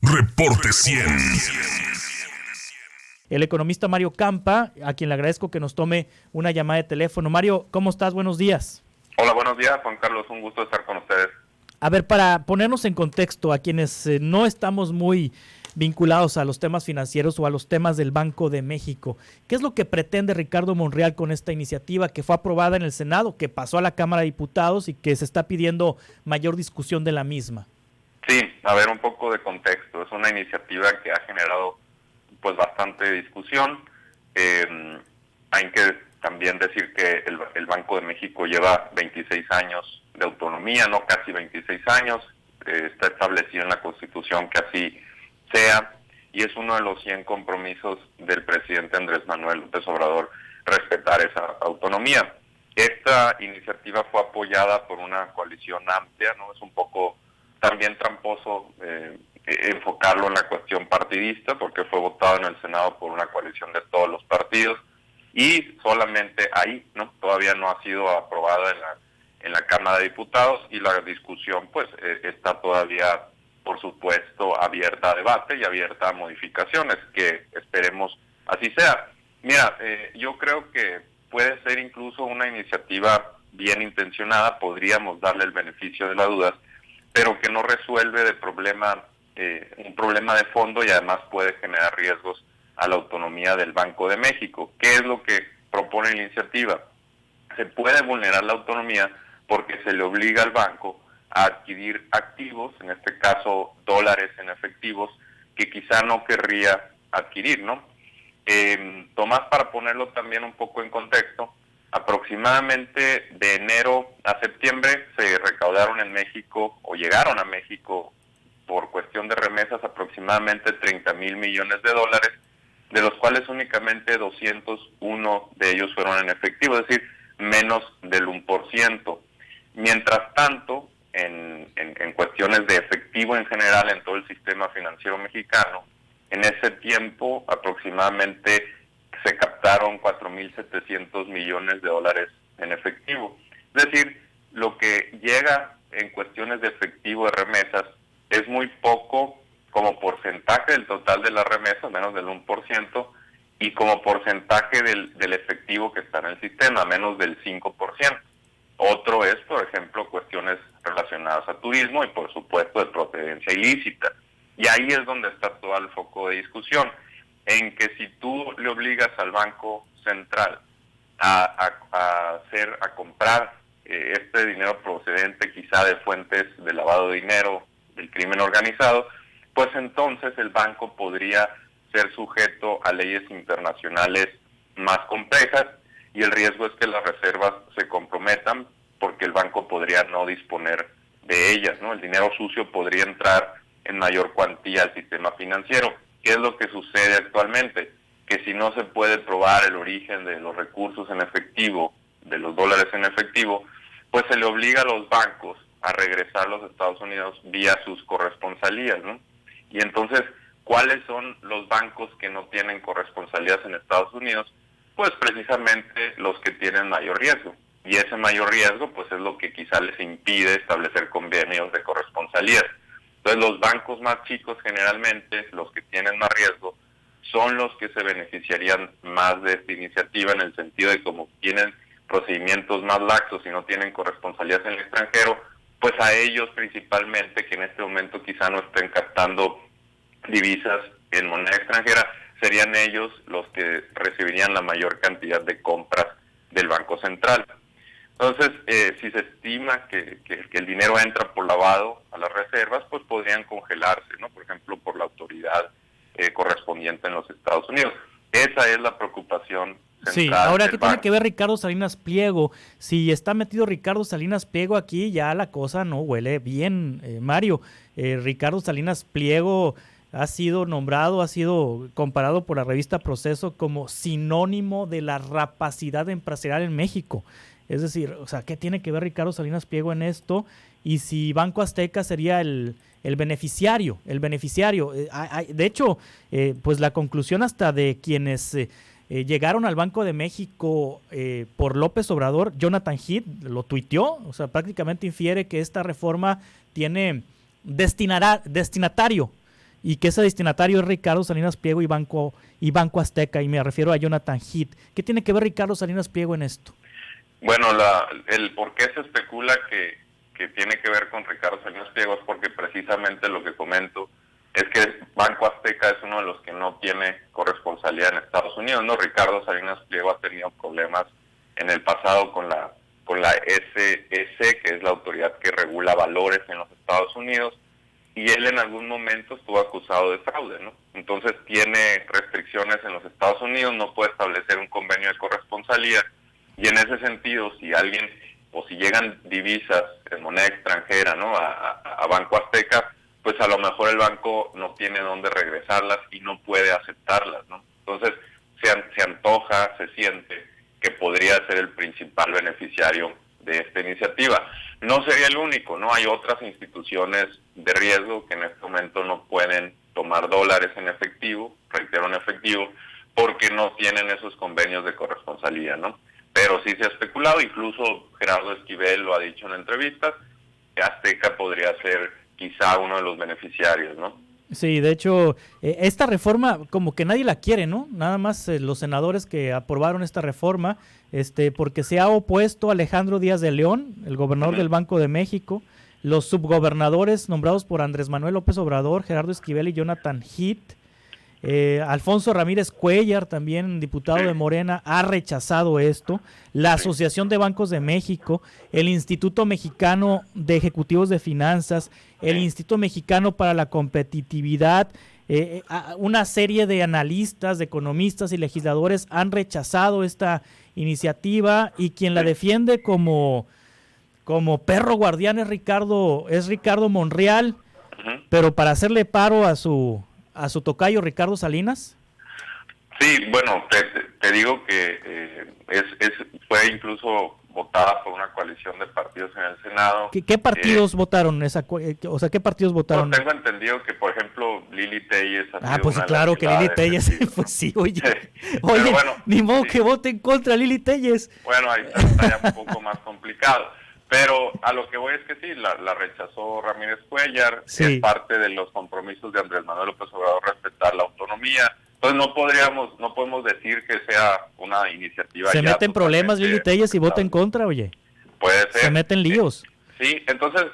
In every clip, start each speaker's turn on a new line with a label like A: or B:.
A: Reporte 100.
B: El economista Mario Campa, a quien le agradezco que nos tome una llamada de teléfono. Mario, ¿cómo estás? Buenos días.
C: Hola, buenos días, Juan Carlos. Un gusto estar con ustedes.
B: A ver, para ponernos en contexto a quienes no estamos muy vinculados a los temas financieros o a los temas del Banco de México, ¿qué es lo que pretende Ricardo Monreal con esta iniciativa que fue aprobada en el Senado, que pasó a la Cámara de Diputados y que se está pidiendo mayor discusión de la misma?
C: Sí, a ver, un poco de contexto. Es una iniciativa que ha generado pues bastante discusión. Hay que también decir que el Banco de México lleva 26 años de autonomía, no casi 26 años. Está establecido en la Constitución que así sea, y es uno de los 100 compromisos del presidente Andrés Manuel López Obrador respetar esa autonomía. Esta iniciativa fue apoyada por una coalición amplia, ¿no? Es un poco también tramposo enfocarlo en la cuestión partidista, porque fue votado en el Senado por una coalición de todos los partidos, y solamente ahí, ¿no? Todavía no ha sido aprobada en la Cámara de Diputados, y la discusión pues está todavía, por supuesto, abierta a debate y abierta a modificaciones, que esperemos así sea. Mira, yo creo que puede ser incluso una iniciativa bien intencionada, podríamos darle el beneficio de las dudas, pero que no resuelve un problema de fondo, y además puede generar riesgos a la autonomía del Banco de México. ¿Qué es lo que propone la iniciativa? Se puede vulnerar la autonomía porque se le obliga al banco a adquirir activos, en este caso dólares en efectivos, que quizá no querría adquirir, ¿no? Tomás, para ponerlo también un poco en contexto, aproximadamente de enero a septiembre se recaudaron en México, o llegaron a México por cuestión de remesas, aproximadamente 30,000 millones de dólares, de los cuales únicamente 201 de ellos fueron en efectivo, es decir, menos del 1%. Mientras tanto, en cuestiones de efectivo en general en todo el sistema financiero mexicano, en ese tiempo aproximadamente se captaron 4,700 millones de dólares en efectivo. Es decir, lo que llega en cuestiones de efectivo de remesas es muy poco como porcentaje del total de las remesas, menos del 1%, y como porcentaje del efectivo que está en el sistema, menos del 5%. Otro es, por ejemplo, cuestiones relacionadas a turismo y, por supuesto, de procedencia ilícita. Y ahí es donde está todo el foco de discusión, en que si tú le obligas al Banco Central a comprar este dinero procedente quizá de fuentes de lavado de dinero, del crimen organizado, pues entonces el banco podría ser sujeto a leyes internacionales más complejas, y el riesgo es que las reservas se comprometan porque el banco podría no disponer de ellas, ¿no? El dinero sucio podría entrar en mayor cuantía al sistema financiero. ¿Qué es lo que sucede actualmente? Que si no se puede probar el origen de los recursos en efectivo, de los dólares en efectivo, pues se le obliga a los bancos a regresar a los Estados Unidos vía sus corresponsalías, ¿no? Y entonces, ¿cuáles son los bancos que no tienen corresponsalías en Estados Unidos? Pues precisamente los que tienen mayor riesgo. Y ese mayor riesgo pues es lo que quizá les impide establecer convenios de corresponsalías. Entonces los bancos más chicos, generalmente los que tienen más riesgo, son los que se beneficiarían más de esta iniciativa, en el sentido de como tienen procedimientos más laxos y no tienen corresponsalías en el extranjero, pues a ellos principalmente, que en este momento quizá no estén captando divisas en moneda extranjera, serían ellos los que recibirían la mayor cantidad de compras del Banco Central. Entonces, si se estima que el dinero entra por lavado a las reservas, pues podrían congelarse, ¿no? Por ejemplo, por la autoridad correspondiente en los Estados Unidos. Esa es la preocupación central.
B: Sí, ahora, ¿qué tiene que ver Ricardo Salinas Pliego? Si está metido Ricardo Salinas Pliego aquí, ya la cosa no huele bien, Mario. Ricardo Salinas Pliego ha sido nombrado, ha sido comparado por la revista Proceso como sinónimo de la rapacidad empresarial en México. Es decir, o sea, ¿qué tiene que ver Ricardo Salinas Pliego en esto? Y si Banco Azteca sería el beneficiario, de hecho, pues la conclusión hasta de quienes llegaron al Banco de México por López Obrador, Jonathan Heath lo tuiteó, o sea, prácticamente infiere que esta reforma tiene destinatario y que ese destinatario es Ricardo Salinas Pliego y Banco Azteca, y me refiero a Jonathan Heath. ¿Qué tiene que ver Ricardo Salinas Pliego en esto?
C: Bueno, el por qué se especula que tiene que ver con Ricardo Salinas Pliego es porque precisamente lo que comento es que Banco Azteca es uno de los que no tiene corresponsalía en Estados Unidos, ¿no? Ricardo Salinas Pliego ha tenido problemas en el pasado con la SEC, que es la autoridad que regula valores en los Estados Unidos, y él en algún momento estuvo acusado de fraude, ¿no? Entonces tiene restricciones en los Estados Unidos, no puede establecer un convenio de corresponsalía, y en ese sentido, si alguien o si llegan divisas en moneda extranjera, ¿no?, a Banco Azteca, pues a lo mejor el banco no tiene dónde regresarlas y no puede aceptarlas, ¿no? Entonces se antoja, se siente que podría ser el principal beneficiario de esta iniciativa. No sería el único, ¿no? Hay otras instituciones de riesgo que en este momento no pueden tomar dólares en efectivo, reitero en efectivo, porque no tienen esos convenios de corresponsalía, ¿no? Pero sí se ha especulado, incluso Gerardo Esquivel lo ha dicho en entrevistas, que Azteca podría ser quizá uno de los beneficiarios, ¿no?
B: Sí, de hecho, esta reforma como que nadie la quiere, ¿no? Nada más los senadores que aprobaron esta reforma, porque se ha opuesto Alejandro Díaz de León, el gobernador del Banco de México, los subgobernadores nombrados por Andrés Manuel López Obrador, Gerardo Esquivel y Jonathan Heath. Alfonso Ramírez Cuellar, también diputado de Morena, ha rechazado esto. La Asociación de Bancos de México, el Instituto Mexicano de Ejecutivos de Finanzas, el Instituto Mexicano para la Competitividad, una serie de analistas, de economistas y legisladores han rechazado esta iniciativa, y quien la defiende como perro guardián es Ricardo Monreal, pero para hacerle paro a su tocayo Ricardo Salinas.
C: Sí, bueno, te digo que fue incluso votada por una coalición de partidos en el Senado.
B: ¿Qué partidos votaron qué partidos votaron?
C: Tengo entendido que, por ejemplo, Lili Telles ha sido
B: pues
C: una
B: claro
C: de
B: que
C: las
B: Lili Telles, pues sí, oye, bueno, ni modo que vote en contra Lili Telles.
C: Bueno, ahí está ya un poco más complicado. Pero a lo que voy es que sí, la rechazó Ramírez Cuellar,
B: sí.
C: Es parte de los compromisos de Andrés Manuel López Obrador respetar la autonomía. Entonces no podemos decir que sea una iniciativa.
B: Se mete en problemas Lili Telles y vota en contra, oye.
C: Puede ser.
B: Se mete en líos.
C: Sí, entonces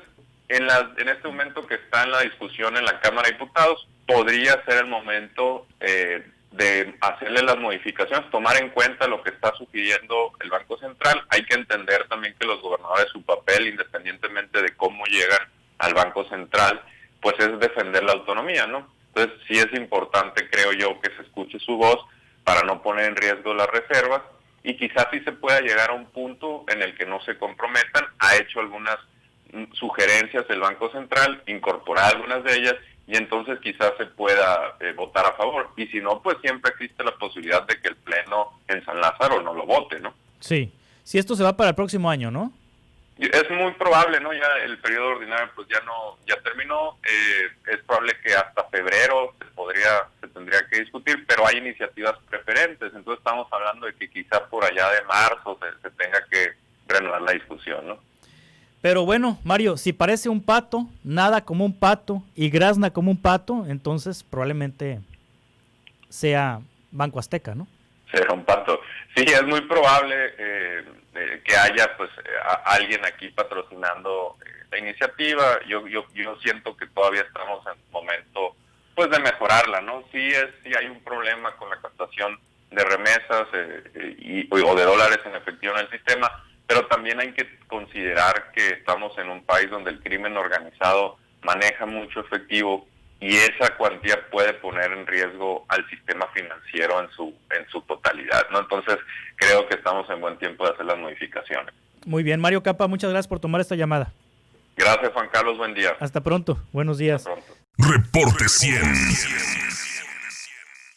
C: en este momento que está en la discusión en la Cámara de Diputados, podría ser el momento de hacerle las modificaciones, tomar en cuenta lo que está sugiriendo el Banco Central. Hay que entender también que los gobernadores, su papel, independientemente de cómo llegan al Banco Central, pues es defender la autonomía, ¿no? Entonces sí es importante, creo yo, que se escuche su voz para no poner en riesgo las reservas, y quizás sí se pueda llegar a un punto en el que no se comprometan. Ha hecho algunas sugerencias el Banco Central, incorporar algunas de ellas, y entonces quizás se pueda votar a favor. Y si no, pues siempre existe la posibilidad de que el Pleno en San Lázaro no lo vote, ¿no?
B: Sí. Si esto se va para el próximo año, ¿no?
C: Es muy probable, ¿no? Ya el periodo ordinario pues ya terminó. Es probable que hasta febrero se tendría que discutir, pero hay iniciativas preferentes. Entonces estamos hablando de que quizás por allá de marzo se tenga que reanudar la discusión, ¿no?
B: Pero bueno, Mario, si parece un pato, nada como un pato y grazna como un pato, entonces probablemente sea Banco Azteca, ¿no?
C: Será un pato. Sí, es muy probable que haya pues alguien aquí patrocinando la iniciativa. Yo siento que todavía estamos en momento pues de mejorarla, ¿no? Sí hay un problema con la captación de remesas o de dólares en efectivo en el sistema, pero también hay que considerar que estamos en un país donde el crimen organizado maneja mucho efectivo, y esa cuantía puede poner en riesgo al sistema financiero en su totalidad, ¿no? Entonces creo que estamos en buen tiempo de hacer las modificaciones.
B: Muy bien, Mario Capa, muchas gracias por tomar esta llamada.
C: Gracias, Juan Carlos, buen día.
B: Hasta pronto, buenos días.
C: Hasta pronto.
A: Reporte 100.